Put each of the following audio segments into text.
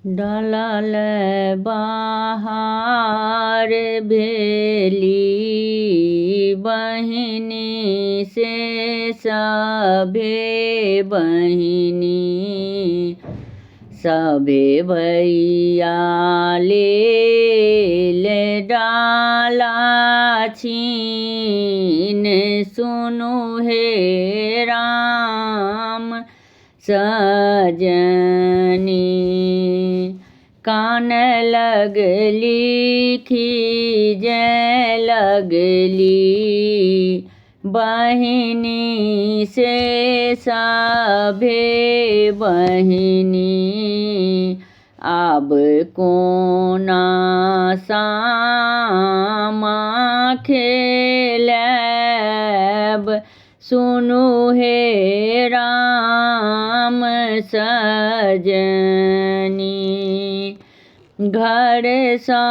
डलल बहार भेली बहिनी से सभे बहिनी सभे भैया ले डाला छीन सुनु हे राम सजनी कान लगली खीजे लगली बहिनी से सभे बहिनी अब कोना सामा खेलब सुनु हे राम सजनी घर सँ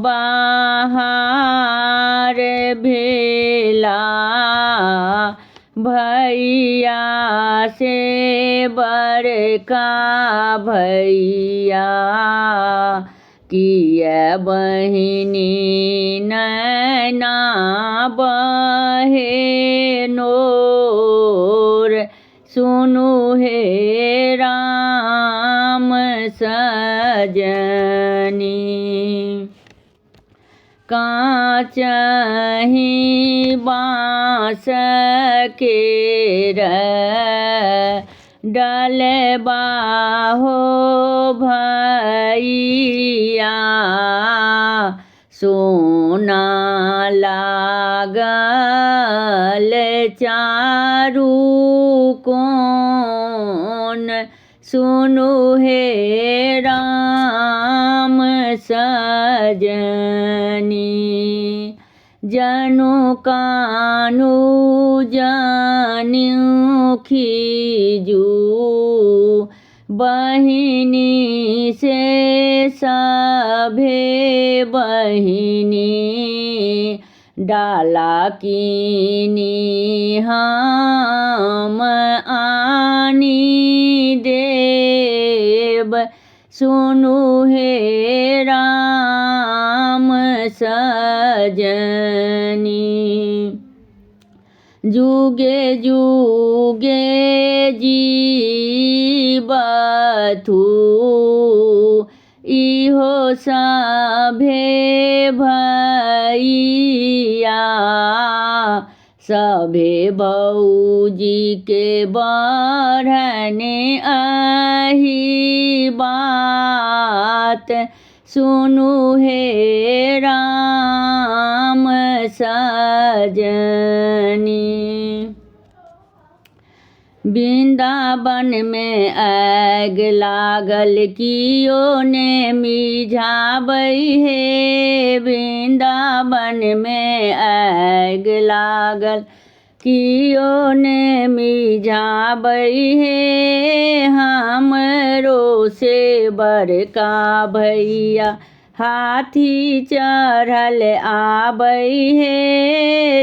बाहर भेला भैया से बड़का भैया किया बहिनी नैना बहे नोर सुनु हे राम सजनी काचहि बाँस केर डलबा हो भैया सोना लागल चारू कोन सुनु हे राम सजनी जनु कानु जनिउ खीजू बहिनी से सभे बहिनी डाला कीनी हम आनी देव सुनु हे राम सजनी जुगे जुगे जीवथु इहो सभे भैया सभे भौजी के बढ़ने अही बात सुनु हे राम सजनी वृंदावन में आग लागल कियो ने मिझाबै हे वृंदावन में आग लागल कियो ने मिझाबै हे हमरो से बड़का भैया हाथी चढ़ल आबै हे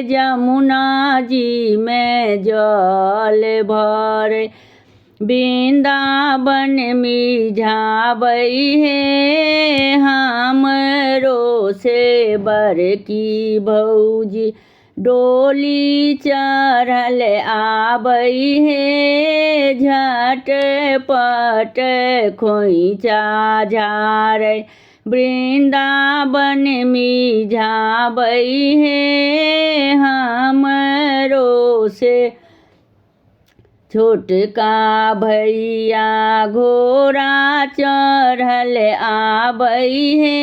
जमुना जी में जल भर वृंदावन मिझाबै हे हमरो से बड़की भौजी डोली चढ़ल आबै हे झटपट खोइचा झारै वृंदावन मिझाबै हे हमरो से छोटका भैया घोड़ा चढ़ल आबै हे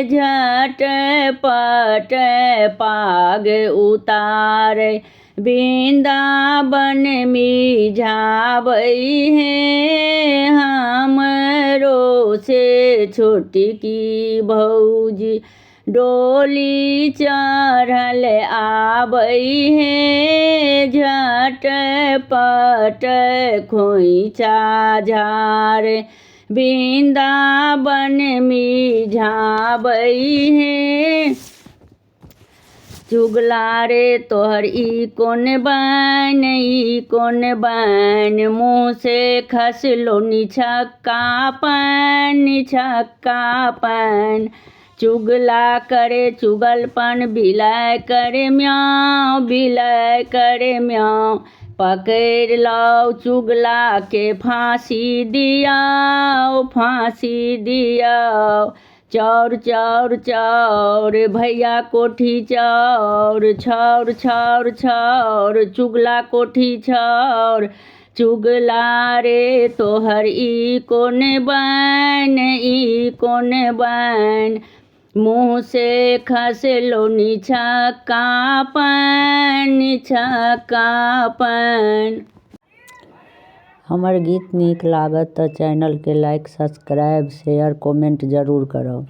झटपट पाग उतारै वृंदावन मिझाबै हे हमरो से छोटकी भौजी डोली चढ़ल आबै हे झटपट खोइचा झारै वृंदावन मिझाबै हे चुगला रे तोहर ई कौन बैन मुँह से खसलो निछक्कापन चुगला करे चुगलपन बिलाय करे म्याऊं पकड़ लो चुगला के फांसी दियाओ चौर भैया कोठी चौर चुगला कोठी चौर चुगला रे तोहर ई कौन बैन मुँह से खसलो निछक्कापन। हमर गीत नीक लागत त चैनल के लाइक सब्सक्राइब शेयर कमेंट जरूर करब।